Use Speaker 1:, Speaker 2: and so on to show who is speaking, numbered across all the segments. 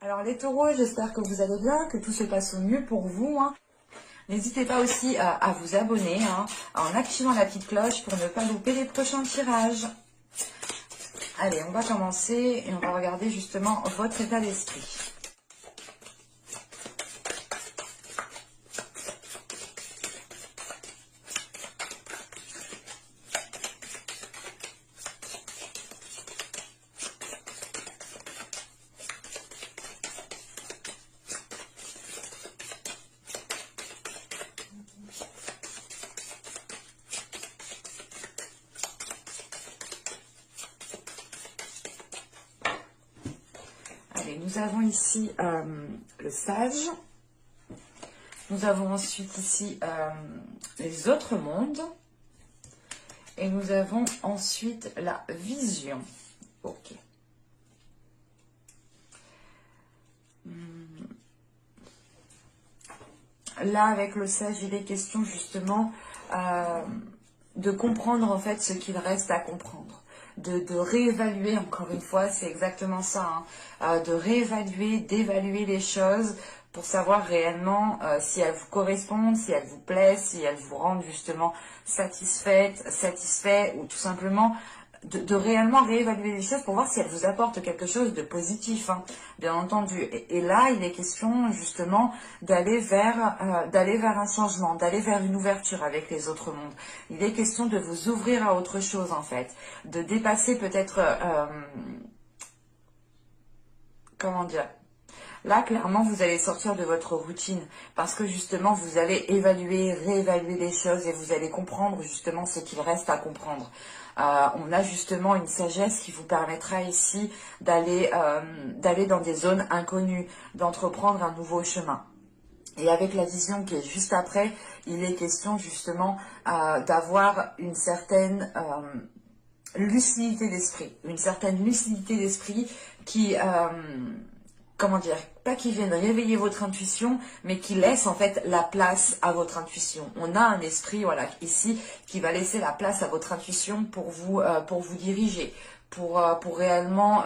Speaker 1: Alors les taureaux, j'espère que vous allez bien, que tout se passe au mieux pour vous, hein. N'hésitez pas aussi à vous abonner, hein, en activant la petite cloche pour ne pas louper les prochains tirages. Allez, on va commencer et on va regarder justement votre état d'esprit. Allez, nous avons ici le sage. Nous avons ensuite ici les autres mondes. Et nous avons ensuite la vision. Ok. Là, avec le sage, il est question justement de comprendre en fait ce qu'il reste à comprendre. De réévaluer, encore une fois, c'est exactement ça, hein, de réévaluer, d'évaluer les choses pour savoir réellement si elles vous correspondent, si elles vous plaisent, si elles vous rendent justement satisfait, ou tout simplement de réellement réévaluer les choses pour voir si elles vous apportent quelque chose de positif, hein, bien entendu. Et là, il est question justement d'aller vers un changement, d'aller vers une ouverture avec les autres mondes. Il est question de vous ouvrir à autre chose en fait, de dépasser peut-être, comment dire, là, clairement, vous allez sortir de votre routine parce que justement, vous allez évaluer, réévaluer les choses et vous allez comprendre justement ce qu'il reste à comprendre. On a justement une sagesse qui vous permettra ici d'aller dans des zones inconnues, d'entreprendre un nouveau chemin. Et avec la vision qui est juste après, il est question justement d'avoir une certaine lucidité d'esprit. Une certaine lucidité d'esprit qui... comment dire, pas qui viennent réveiller votre intuition, mais qui laisse en fait la place à votre intuition. On a un esprit, voilà, ici, qui va laisser la place à votre intuition pour vous diriger, pour réellement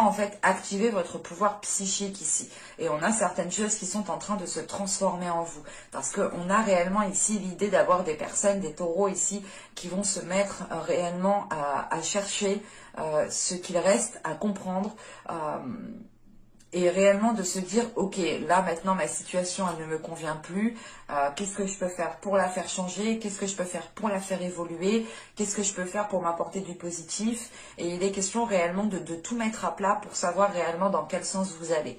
Speaker 1: en fait activer votre pouvoir psychique ici. Et on a certaines choses qui sont en train de se transformer en vous. Parce qu'on a réellement ici l'idée d'avoir des personnes, des taureaux ici, qui vont se mettre réellement à chercher ce qu'il reste à comprendre. Et réellement de se dire, ok, là maintenant ma situation elle ne me convient plus, qu'est-ce que je peux faire pour la faire changer, qu'est-ce que je peux faire pour la faire évoluer, qu'est-ce que je peux faire pour m'apporter du positif. Et il est question réellement de tout mettre à plat pour savoir réellement dans quel sens vous allez.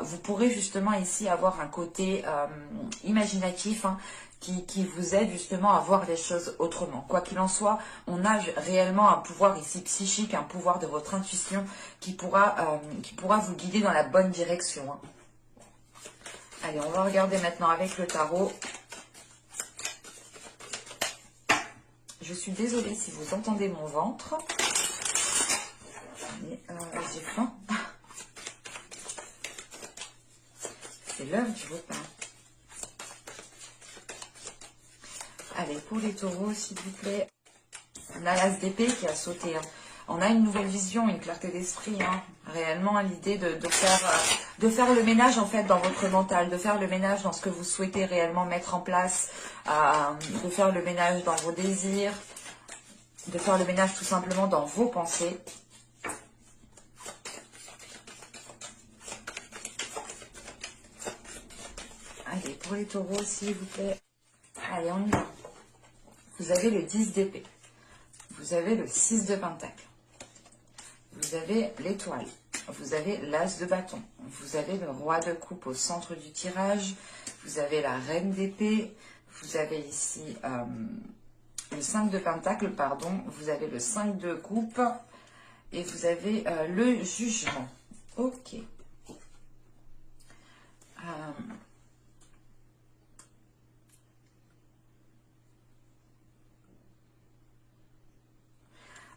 Speaker 1: Vous pourrez justement ici avoir un côté imaginatif, hein, qui vous aide justement à voir les choses autrement. Quoi qu'il en soit, on a réellement un pouvoir ici psychique, un pouvoir de votre intuition qui pourra vous guider dans la bonne direction, hein. Allez, on va regarder maintenant avec le tarot. Je suis désolée si vous entendez mon ventre. J'ai faim. C'est l'heure du repas. Allez, pour les taureaux, s'il vous plaît. On a l'as d'épée qui a sauté, hein. On a une nouvelle vision, une clarté d'esprit, hein. Réellement l'idée de faire le ménage en fait dans votre mental, de faire le ménage dans ce que vous souhaitez réellement mettre en place, de faire le ménage dans vos désirs, de faire le ménage tout simplement dans vos pensées. Allez, pour les taureaux, s'il vous plaît. Allez, on y va. Vous avez le 10 d'épée. Vous avez le 6 de pentacle. Vous avez l'étoile. Vous avez l'as de bâton. Vous avez le roi de coupe au centre du tirage. Vous avez la reine d'épée. Vous avez ici le 5 de pentacle, pardon. Vous avez le 5 de coupe. Et vous avez le jugement. Ok.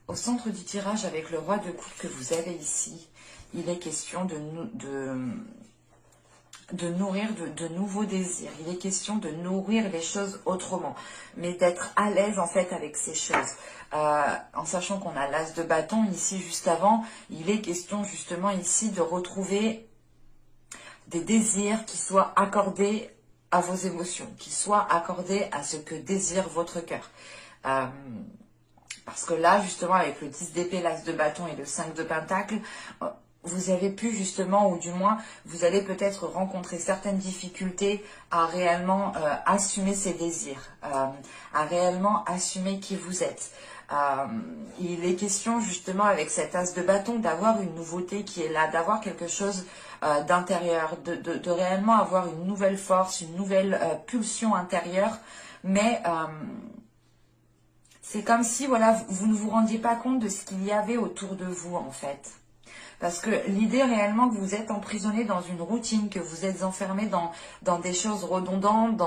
Speaker 1: Au centre du tirage, avec le roi de coupe que vous avez ici, il est question de nourrir de nouveaux désirs. Il est question de nourrir les choses autrement, mais d'être à l'aise en fait avec ces choses. En sachant qu'on a l'as de bâton ici juste avant, il est question justement ici de retrouver des désirs qui soient accordés à vos émotions, qui soient accordés à ce que désire votre cœur. Parce que là, justement, avec le 10 d'épée, l'as de bâton et le 5 de pentacle, vous avez pu justement, ou du moins, vous allez peut-être rencontrer certaines difficultés à réellement assumer ces désirs, à réellement assumer qui vous êtes. Il est question justement avec cet as de bâton d'avoir une nouveauté qui est là, d'avoir quelque chose d'intérieur, de réellement avoir une nouvelle force, une nouvelle pulsion intérieure, mais c'est comme si voilà, vous ne vous rendiez pas compte de ce qu'il y avait autour de vous en fait. Parce que l'idée réellement que vous êtes emprisonné dans une routine, que vous êtes enfermé dans des choses redondantes,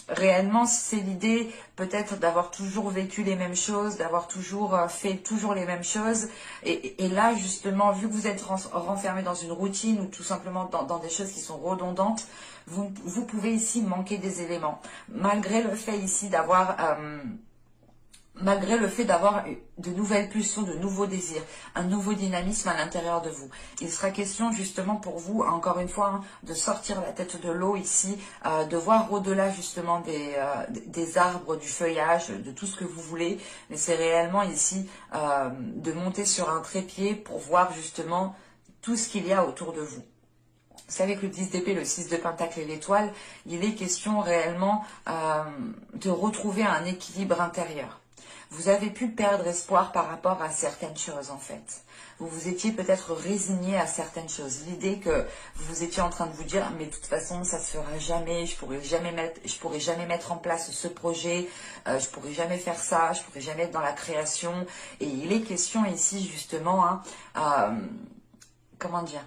Speaker 1: réellement c'est l'idée peut-être d'avoir toujours vécu les mêmes choses, d'avoir toujours fait toujours les mêmes choses. Et là justement, vu que vous êtes renfermé dans une routine ou tout simplement dans des choses qui sont redondantes, vous pouvez ici manquer des éléments. Malgré le fait ici d'avoir... malgré le fait d'avoir de nouvelles pulsions, de nouveaux désirs, un nouveau dynamisme à l'intérieur de vous. Il sera question justement pour vous, encore une fois, hein, de sortir la tête de l'eau ici, de voir au-delà justement des arbres, du feuillage, de tout ce que vous voulez. Mais c'est réellement ici de monter sur un trépied pour voir justement tout ce qu'il y a autour de vous. Vous savez que le 10 d'épée, le 6 de pentacle et l'étoile, il est question réellement de retrouver un équilibre intérieur. Vous avez pu perdre espoir par rapport à certaines choses en fait. Vous vous étiez peut-être résigné à certaines choses. L'idée que vous étiez en train de vous dire mais de toute façon ça se fera jamais, je pourrai jamais mettre en place ce projet, je pourrai jamais faire ça, je pourrai jamais être dans la création. Et il est question ici justement, comment dire,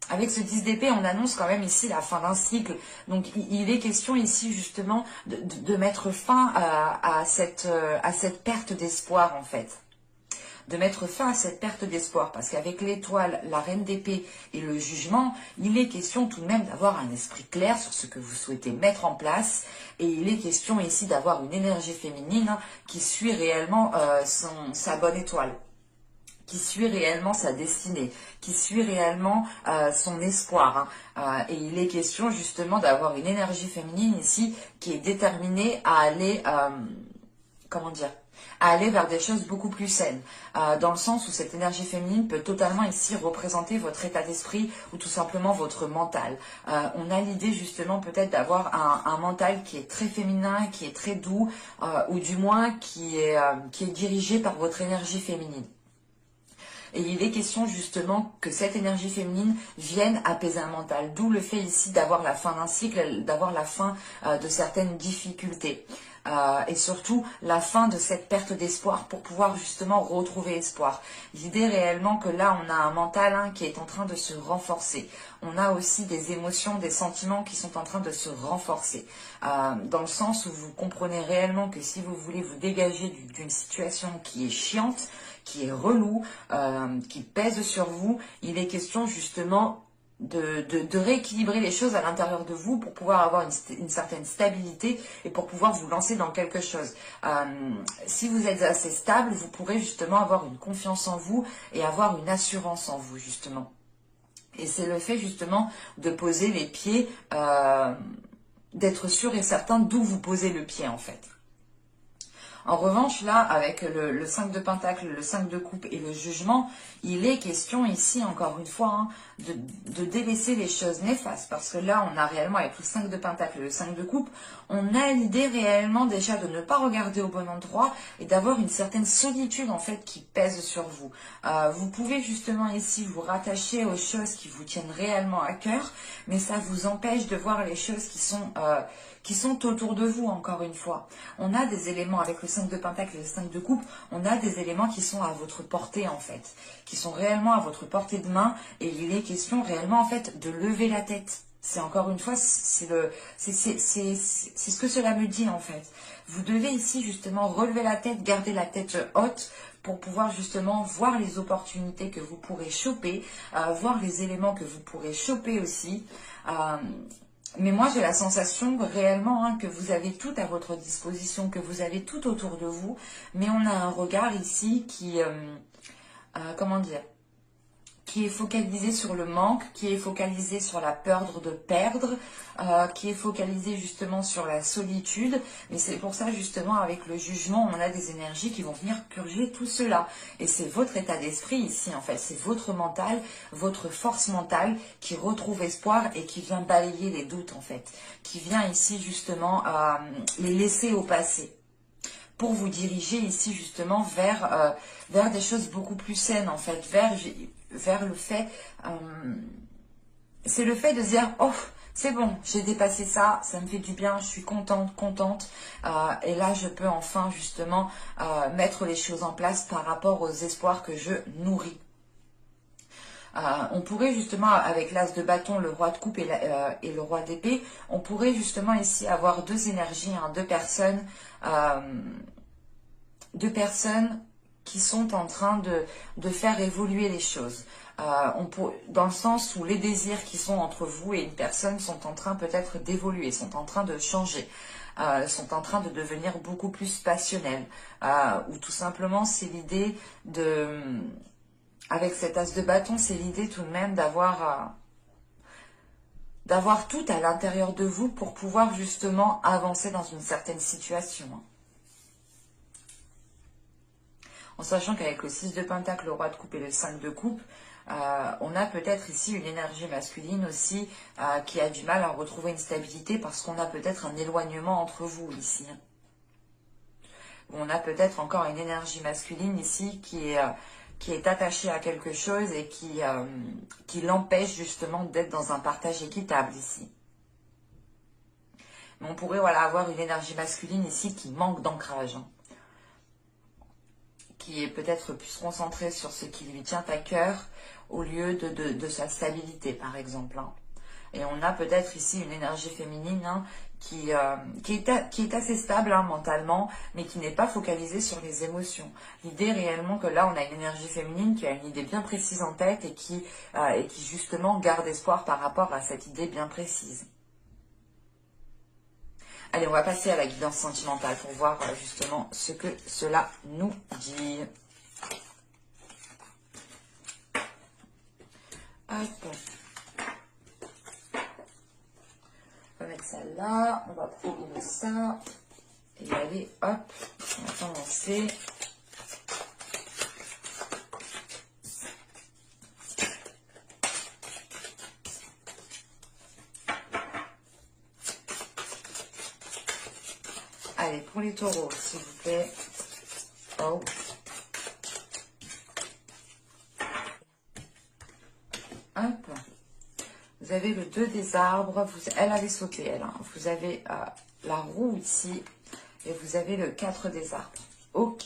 Speaker 1: avec ce 10 d'épée, on annonce quand même ici la fin d'un cycle. Donc, il est question ici justement de mettre fin à cette perte d'espoir en fait. De mettre fin à cette perte d'espoir. Parce qu'avec l'étoile, la reine d'épée et le jugement, il est question tout de même d'avoir un esprit clair sur ce que vous souhaitez mettre en place. Et il est question ici d'avoir une énergie féminine qui suit réellement sa bonne étoile, qui suit réellement sa destinée, qui suit réellement son espoir. Et il est question justement d'avoir une énergie féminine ici qui est déterminée à aller, comment dire, à aller vers des choses beaucoup plus saines, dans le sens où cette énergie féminine peut totalement ici représenter votre état d'esprit ou tout simplement votre mental. On a l'idée justement peut-être d'avoir un mental qui est très féminin, qui est très doux, ou du moins qui est dirigé par votre énergie féminine. Et il est question justement que cette énergie féminine vienne apaiser un mental. D'où le fait ici d'avoir la fin d'un cycle, d'avoir la fin de certaines difficultés. Et surtout la fin de cette perte d'espoir pour pouvoir justement retrouver espoir. L'idée réellement que là on a un mental qui est en train de se renforcer. On a aussi des émotions, des sentiments qui sont en train de se renforcer. Dans le sens où vous comprenez réellement que si vous voulez vous dégager d'une situation qui est chiante, qui est relou, qui pèse sur vous, il est question justement de rééquilibrer les choses à l'intérieur de vous pour pouvoir avoir une certaine stabilité et pour pouvoir vous lancer dans quelque chose. Si vous êtes assez stable, vous pourrez justement avoir une confiance en vous et avoir une assurance en vous justement. Et c'est le fait justement de poser les pieds, d'être sûr et certain d'où vous posez le pied en fait. En revanche, là, avec le 5 de pentacle, le 5 de coupe et le jugement, il est question ici, encore une fois, de délaisser les choses néfastes. Parce que là, on a réellement, avec le 5 de pentacle et le 5 de coupe, on a l'idée réellement déjà de ne pas regarder au bon endroit et d'avoir une certaine solitude, en fait, qui pèse sur vous. Vous pouvez justement ici vous rattacher aux choses qui vous tiennent réellement à cœur, mais ça vous empêche de voir les choses qui sont autour de vous, encore une fois. On a des éléments, avec le 5 de pentacle et le 5 de coupe, on a des éléments qui sont à votre portée, en fait, qui sont réellement à votre portée de main, et il est question réellement, en fait, de lever la tête. C'est encore une fois, c'est ce que cela me dit, en fait. Vous devez ici, justement, relever la tête, garder la tête haute, pour pouvoir justement voir les opportunités que vous pourrez choper, voir les éléments que vous pourrez choper aussi. Mais moi, j'ai la sensation réellement que vous avez tout à votre disposition, que vous avez tout autour de vous, mais on a un regard ici qui, comment dire, qui est focalisé sur le manque, qui est focalisé sur la peur de perdre, qui est focalisé justement sur la solitude. Mais c'est pour ça justement avec le jugement, on a des énergies qui vont venir purger tout cela. Et c'est votre état d'esprit ici en fait, c'est votre mental, votre force mentale qui retrouve espoir et qui vient balayer les doutes en fait, qui vient ici justement les laisser au passé, pour vous diriger ici justement vers des choses beaucoup plus saines en fait, vers le fait, c'est le fait de se dire, oh, c'est bon, j'ai dépassé ça, ça me fait du bien, je suis contente, et là je peux enfin justement mettre les choses en place par rapport aux espoirs que je nourris. On pourrait justement, avec l'as de bâton, le roi de coupe et le roi d'épée, on pourrait justement ici avoir deux énergies, deux personnes qui sont en train de faire évoluer les choses. Dans le sens où les désirs qui sont entre vous et une personne sont en train peut-être d'évoluer, sont en train de changer, sont en train de devenir beaucoup plus passionnels. Ou tout simplement, c'est l'idée de... Avec cet as de bâton, c'est l'idée tout de même d'avoir tout à l'intérieur de vous pour pouvoir justement avancer dans une certaine situation. En sachant qu'avec le 6 de Pentacle, le roi de coupe et le 5 de coupe, on a peut-être ici une énergie masculine aussi qui a du mal à retrouver une stabilité parce qu'on a peut-être un éloignement entre vous ici. On a peut-être encore une énergie masculine ici qui est attachée à quelque chose et qui l'empêche justement d'être dans un partage équitable ici. Mais on pourrait avoir une énergie masculine ici qui manque d'ancrage, qui est peut-être plus concentré sur ce qui lui tient à cœur au lieu de sa stabilité, par exemple. Et on a peut-être ici une énergie féminine qui est assez stable mentalement, mais qui n'est pas focalisée sur les émotions. L'idée réellement que là, on a une énergie féminine qui a une idée bien précise en tête et qui justement garde espoir par rapport à cette idée bien précise. Allez, on va passer à la guidance sentimentale pour voir justement ce que cela nous dit. Hop. On va mettre ça là, on va prendre ça. Et allez, hop, on va commencer. Allez, pour les taureaux, s'il vous plaît. Oh. Hop. Vous avez le 2 des arbres. Elle avait sauté, elle. Vous avez la roue ici. Et vous avez le 4 des arbres. Ok.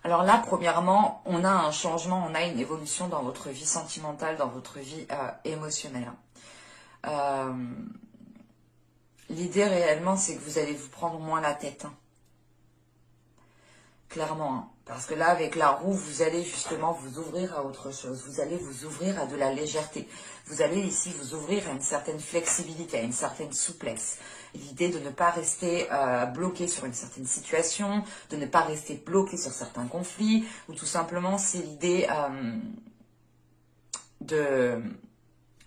Speaker 1: Alors là, premièrement, on a un changement, on a une évolution dans votre vie sentimentale, dans votre vie émotionnelle. L'idée réellement, c'est que vous allez vous prendre moins la tête. Clairement. Parce que là, avec la roue, vous allez justement vous ouvrir à autre chose. Vous allez vous ouvrir à de la légèreté. Vous allez ici vous ouvrir à une certaine flexibilité, à une certaine souplesse. L'idée de ne pas rester bloqué sur une certaine situation, de ne pas rester bloqué sur certains conflits, ou tout simplement, c'est l'idée de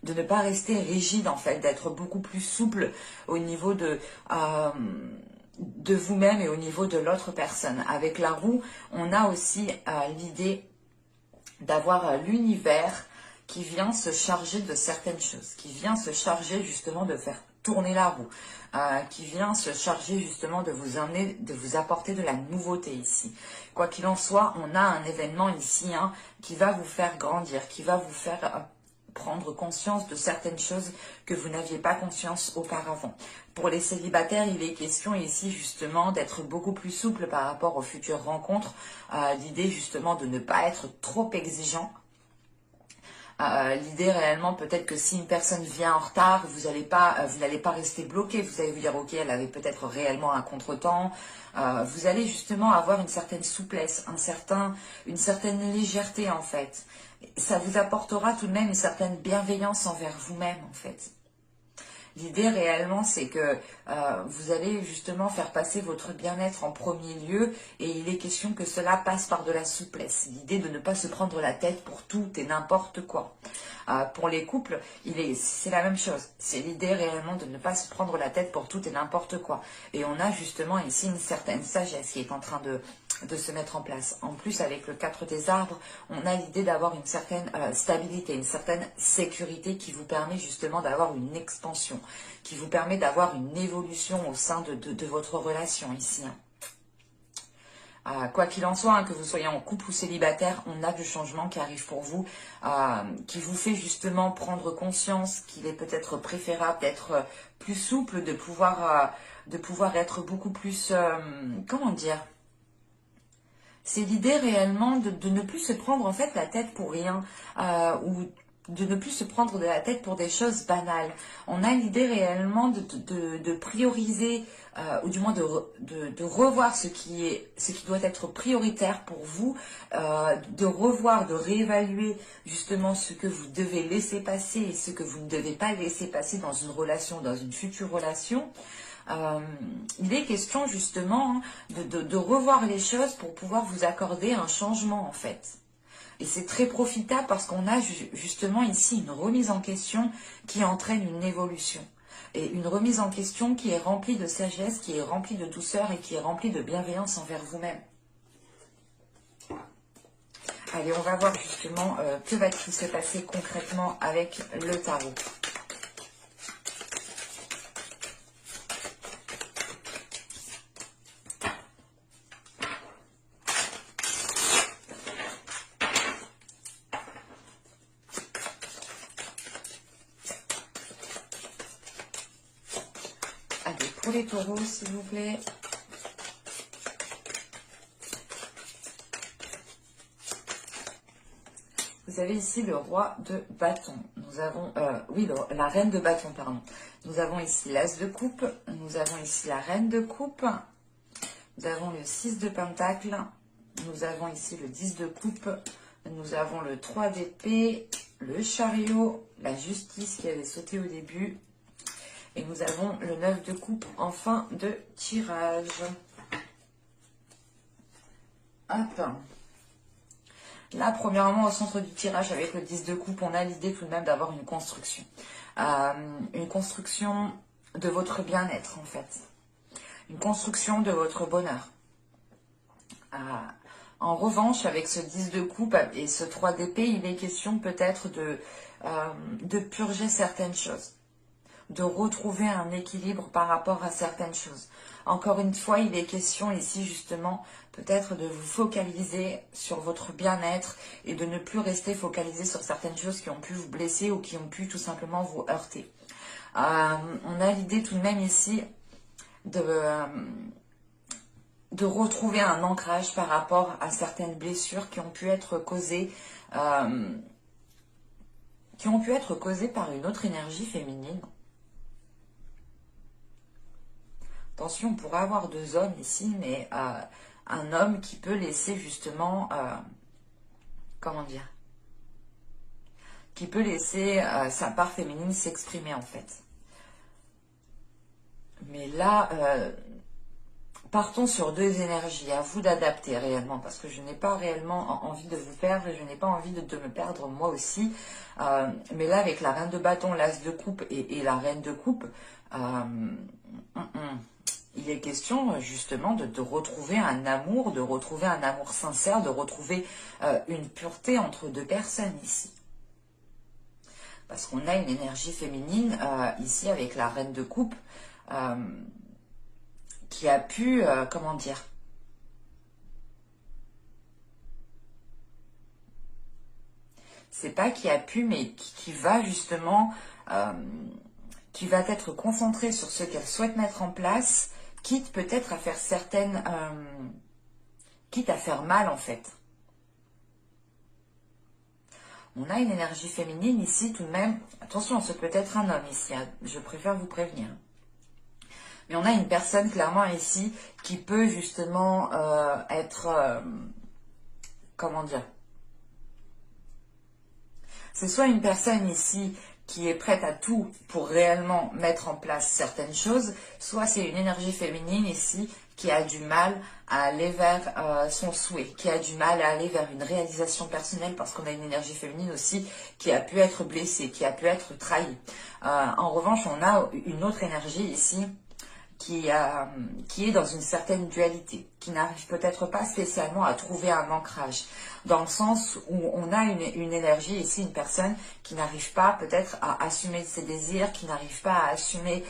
Speaker 1: ne pas rester rigide en fait, d'être beaucoup plus souple au niveau de vous-même et au niveau de l'autre personne. Avec la roue, on a aussi l'idée d'avoir l'univers qui vient se charger de certaines choses, qui vient se charger justement de faire tourner la roue, qui vient se charger justement de vous emmener, de vous apporter de la nouveauté ici. Quoi qu'il en soit, on a un événement ici qui va vous faire grandir, qui va vous faire prendre conscience de certaines choses que vous n'aviez pas conscience auparavant. Pour les célibataires, il est question ici justement d'être beaucoup plus souple par rapport aux futures rencontres, l'idée justement de ne pas être trop exigeant, L'idée réellement, peut-être que si une personne vient en retard, vous n'allez pas rester bloqué. Vous allez vous dire, ok, elle avait peut-être réellement un contretemps. Vous allez justement avoir une certaine souplesse, une certaine légèreté en fait. Ça vous apportera tout de même une certaine bienveillance envers vous-même en fait. L'idée réellement, c'est que vous allez justement faire passer votre bien-être en premier lieu et il est question que cela passe par de la souplesse. L'idée de ne pas se prendre la tête pour tout et n'importe quoi. Pour les couples, c'est la même chose. C'est l'idée réellement de ne pas se prendre la tête pour tout et n'importe quoi. Et on a justement ici une certaine sagesse qui est en train de se mettre en place. En plus, avec le 4 des arbres, on a l'idée d'avoir une certaine stabilité, une certaine sécurité qui vous permet justement d'avoir une expansion, qui vous permet d'avoir une évolution au sein de votre relation ici. Quoi qu'il en soit, hein, que vous soyez en couple ou célibataire, on a du changement qui arrive pour vous, qui vous fait justement prendre conscience qu'il est peut-être préférable d'être plus souple, de pouvoir être beaucoup plus, comment dire, c'est l'idée réellement de ne plus se prendre en fait la tête pour rien, ou de ne plus se prendre de la tête pour des choses banales. On a l'idée réellement de prioriser, ou du moins de revoir ce qui doit être prioritaire pour vous, de revoir, de réévaluer justement ce que vous devez laisser passer et ce que vous ne devez pas laisser passer dans une relation, dans une future relation. Il est question justement de revoir les choses pour pouvoir vous accorder un changement en fait. Et c'est très profitable parce qu'on a justement ici une remise en question qui entraîne une évolution. Et une remise en question qui est remplie de sagesse, qui est remplie de douceur et qui est remplie de bienveillance envers vous-même. Allez, on va voir justement que va-t-il se passer concrètement avec le tarot. Pour les taureaux, s'il vous plaît. Vous avez ici le roi de bâton. Nous avons, la reine de bâton, pardon. Nous avons ici l'as de coupe. Nous avons ici la reine de coupe. Nous avons le 6 de pentacle. Nous avons ici le 10 de coupe. Nous avons le 3 d'épée, le chariot, la justice qui avait sauté au début. Et nous avons le 9 de coupe en fin de tirage. Hop. Là, premièrement, au centre du tirage, avec le 10 de coupe, on a l'idée tout de même d'avoir une construction. Une construction de votre bien-être, en fait. Une construction de votre bonheur. En revanche, avec ce 10 de coupe et ce 3 d'épée, il est question peut-être de purger certaines choses. De retrouver un équilibre par rapport à certaines choses. Encore une fois, il est question ici justement peut-être de vous focaliser sur votre bien-être et de ne plus rester focalisé sur certaines choses qui ont pu vous blesser ou qui ont pu tout simplement vous heurter. On a l'idée tout de même ici de retrouver un ancrage par rapport à certaines blessures qui ont pu être causées par une autre énergie féminine. Attention, on pourrait avoir deux hommes ici, mais un homme qui peut laisser justement, comment dire, qui peut laisser sa part féminine s'exprimer en fait. Mais là, partons sur deux énergies, à vous d'adapter réellement, parce que je n'ai pas réellement envie de vous perdre et je n'ai pas envie de me perdre moi aussi. Mais là, avec la reine de bâton, l'as de coupe et la reine de coupe, il est question justement de retrouver un amour, sincère, de retrouver une pureté entre deux personnes ici. Parce qu'on a une énergie féminine ici avec la reine de coupe qui a pu, comment dire, c'est pas qui a pu, mais qui va justement, qui va être concentrée sur ce qu'elle souhaite mettre en place, quitte peut-être à faire quitte à faire mal en fait. On a une énergie féminine ici tout de même. Attention, ce peut être un homme ici, hein, je préfère vous prévenir. Mais on a une personne clairement ici qui peut justement être... comment dire? C'est soit une personne ici qui est prête à tout pour réellement mettre en place certaines choses, soit c'est une énergie féminine ici qui a du mal à aller vers son souhait, qui a du mal à aller vers une réalisation personnelle parce qu'on a une énergie féminine aussi qui a pu être blessée, qui a pu être trahie. En revanche, on a une autre énergie ici qui est dans une certaine dualité, qui n'arrive peut-être pas spécialement à trouver un ancrage, dans le sens où on a une énergie ici, une personne qui n'arrive pas peut-être à assumer ses désirs, qui n'arrive pas à assumer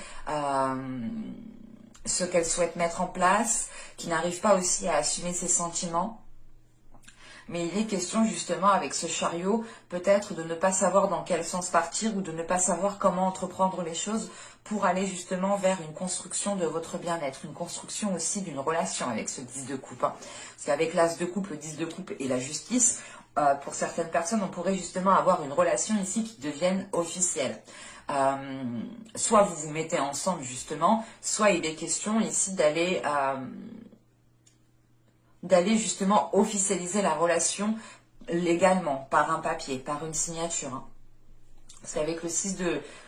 Speaker 1: ce qu'elle souhaite mettre en place, qui n'arrive pas aussi à assumer ses sentiments. Mais il est question justement avec ce chariot, peut-être de ne pas savoir dans quel sens partir ou de ne pas savoir comment entreprendre les choses pour aller justement vers une construction de votre bien-être, une construction aussi d'une relation avec ce 10 de coupe. Parce qu'avec l'as de coupe, le 10 de coupe et la justice, pour certaines personnes, on pourrait justement avoir une relation ici qui devienne officielle. Soit vous vous mettez ensemble justement, soit il est question ici d'aller justement officialiser la relation légalement, par un papier, par une signature. Hein. Parce qu'avec le 6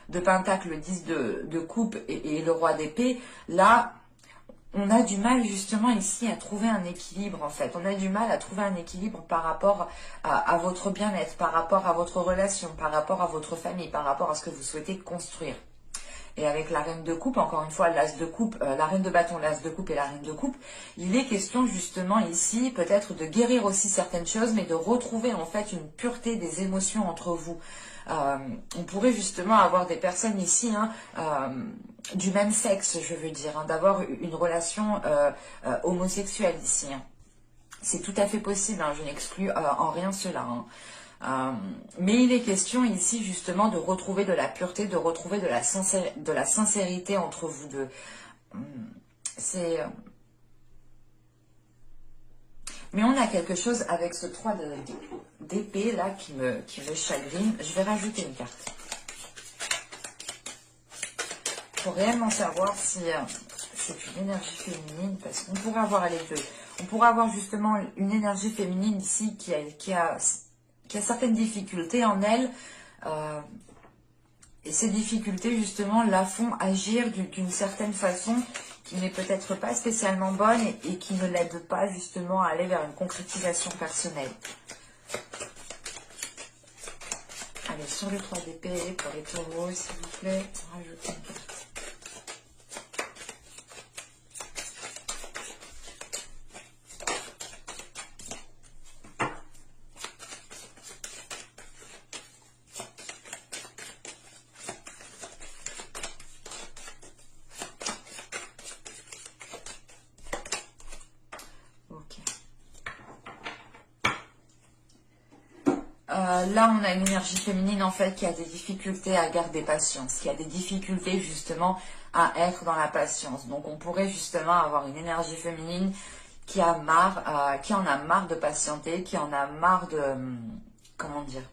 Speaker 1: de pentacle, le 10 de coupe et le roi d'épée, là, on a du mal justement ici à trouver un équilibre en fait. On a du mal à trouver un équilibre par rapport à votre bien-être, par rapport à votre relation, par rapport à votre famille, par rapport à ce que vous souhaitez construire. Et avec la reine de coupe, encore une fois, l'as de coupe, la reine de bâton, l'as de coupe et la reine de coupe, il est question justement ici peut-être de guérir aussi certaines choses, mais de retrouver en fait une pureté des émotions entre vous. On pourrait justement avoir des personnes ici, hein, du même sexe, je veux dire, hein, d'avoir une relation homosexuelle ici. Hein. C'est tout à fait possible, hein, je n'exclus en rien cela. Hein. Mais il est question ici justement de retrouver de la pureté, de retrouver de la sincérité entre vous deux. C'est... Mais on a quelque chose avec ce 3 d'épée là qui me chagrine. Je vais rajouter une carte. Pour réellement savoir si c'est une énergie féminine, parce qu'on pourrait avoir les deux. On pourrait avoir justement une énergie féminine ici qui a certaines difficultés en elle, et ces difficultés justement la font agir d'une certaine façon qui n'est peut-être pas spécialement bonne et qui ne l'aide pas justement à aller vers une concrétisation personnelle. Allez, sur le 3 d'épée, pour les taureaux, s'il vous plaît, rajoutez une carte. Là, on a une énergie féminine, en fait, qui a des difficultés à garder patience, qui a des difficultés, justement, à être dans la patience. Donc, on pourrait, justement, avoir une énergie féminine qui en a marre de patienter, qui en a marre de... comment dire,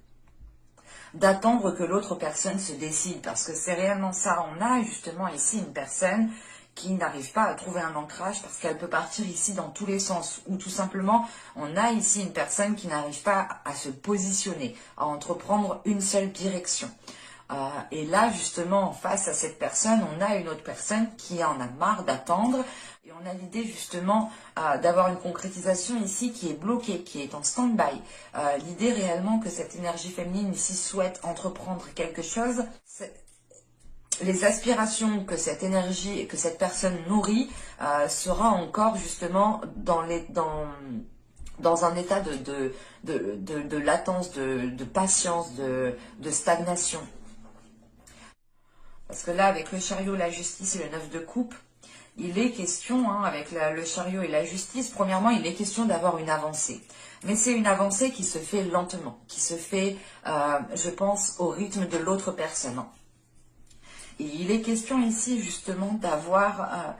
Speaker 1: d'attendre que l'autre personne se décide. Parce que c'est réellement ça. On a, justement, ici, une personne qui n'arrive pas à trouver un ancrage parce qu'elle peut partir ici dans tous les sens. Ou tout simplement, on a ici une personne qui n'arrive pas à se positionner, à entreprendre une seule direction. Et là, justement, face à cette personne, on a une autre personne qui en a marre d'attendre. Et on a l'idée, justement, d'avoir une concrétisation ici qui est bloquée, qui est en stand-by. L'idée réellement que cette énergie féminine ici souhaite entreprendre quelque chose, les aspirations que cette énergie et que cette personne nourrit sera encore justement dans un état de latence, de patience, de stagnation. Parce que là, avec le chariot, la justice et le 9 de coupe, il est question, hein, avec le chariot et la justice, premièrement, il est question d'avoir une avancée. Mais c'est une avancée qui se fait lentement, qui se fait, je pense, au rythme de l'autre personne. Et il est question ici justement d'avoir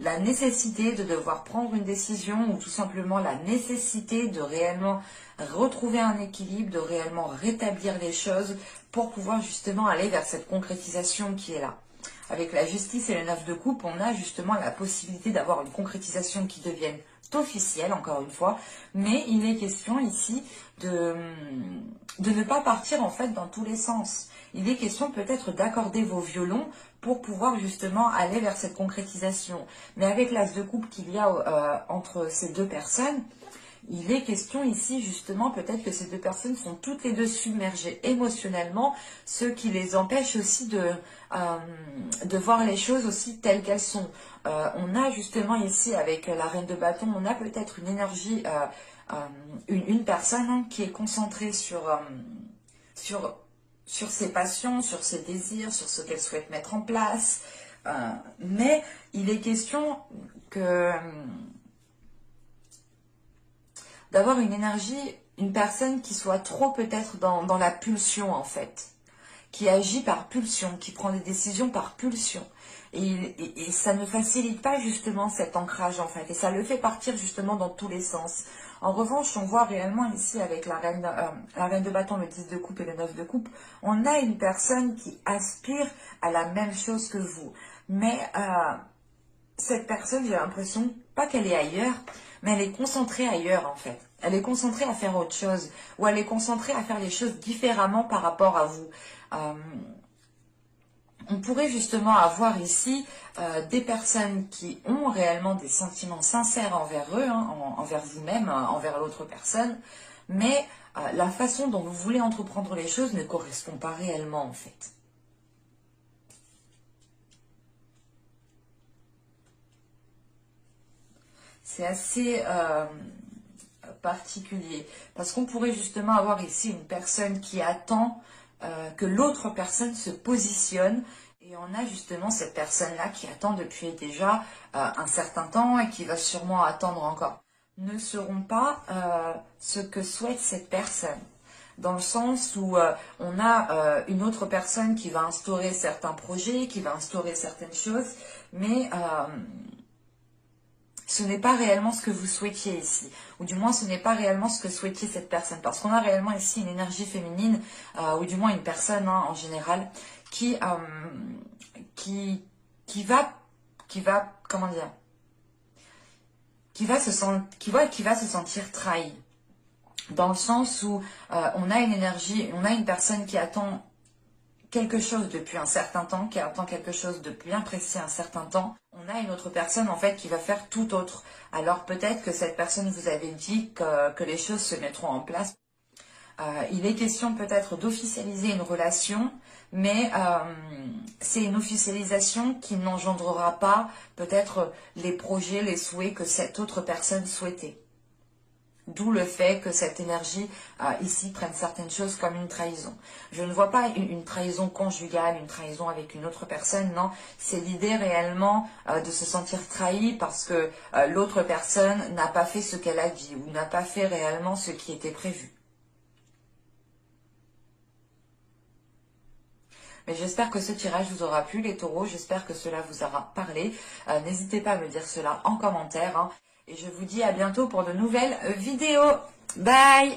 Speaker 1: la nécessité de devoir prendre une décision ou tout simplement la nécessité de réellement retrouver un équilibre, de réellement rétablir les choses pour pouvoir justement aller vers cette concrétisation qui est là. Avec la justice et le 9 de coupe, on a justement la possibilité d'avoir une concrétisation qui devienne officielle, encore une fois, mais il est question ici de ne pas partir en fait dans tous les sens. Il est question peut-être d'accorder vos violons pour pouvoir justement aller vers cette concrétisation. Mais avec l'as de coupe qu'il y a entre ces deux personnes, il est question ici justement peut-être que ces deux personnes sont toutes les deux submergées émotionnellement, ce qui les empêche aussi de voir les choses aussi telles qu'elles sont. On a justement ici avec la reine de bâton, on a peut-être une énergie, une personne hein, qui est concentrée sur ses passions, sur ses désirs, sur ce qu'elle souhaite mettre en place. Mais il est question que d'avoir une énergie, une personne qui soit trop peut-être dans la pulsion en fait, qui agit par pulsion, qui prend des décisions par pulsion. Et ça ne facilite pas justement cet ancrage en fait, et ça le fait partir justement dans tous les sens. En revanche, on voit réellement ici avec la reine de bâton, le 10 de coupe et le 9 de coupe, on a une personne qui aspire à la même chose que vous. Mais cette personne, j'ai l'impression, pas qu'elle est ailleurs, mais elle est concentrée ailleurs en fait. Elle est concentrée à faire autre chose, ou elle est concentrée à faire les choses différemment par rapport à vous. On pourrait justement avoir ici des personnes qui ont réellement des sentiments sincères envers eux, hein, envers vous-même, envers l'autre personne, mais la façon dont vous voulez entreprendre les choses ne correspond pas réellement en fait. C'est assez particulier, parce qu'on pourrait justement avoir ici une personne qui attend que l'autre personne se positionne, et on a justement cette personne-là qui attend depuis déjà un certain temps et qui va sûrement attendre encore. Ne seront pas ce que souhaite cette personne, dans le sens où on a une autre personne qui va instaurer certains projets, qui va instaurer certaines choses, mais ce n'est pas réellement ce que vous souhaitiez ici, ou du moins ce n'est pas réellement ce que souhaitait cette personne, parce qu'on a réellement ici une énergie féminine, ou du moins une personne hein, en général, qui va, comment dire, qui va se sentir trahie, dans le sens où on a une énergie, on a une personne qui attend quelque chose depuis un certain temps, qui attend quelque chose de bien précis un certain temps, on a une autre personne en fait qui va faire tout autre. Alors peut-être que cette personne vous avait dit que les choses se mettront en place. Il est question peut-être d'officialiser une relation, mais c'est une officialisation qui n'engendrera pas peut-être les projets, les souhaits que cette autre personne souhaitait. D'où le fait que cette énergie, ici, prenne certaines choses comme une trahison. Je ne vois pas une trahison conjugale, une trahison avec une autre personne, non. C'est l'idée réellement de se sentir trahi parce que l'autre personne n'a pas fait ce qu'elle a dit ou n'a pas fait réellement ce qui était prévu. Mais j'espère que ce tirage vous aura plu, les taureaux. J'espère que cela vous aura parlé. N'hésitez pas à me dire cela en commentaire, hein. Et je vous dis à bientôt pour de nouvelles vidéos. Bye!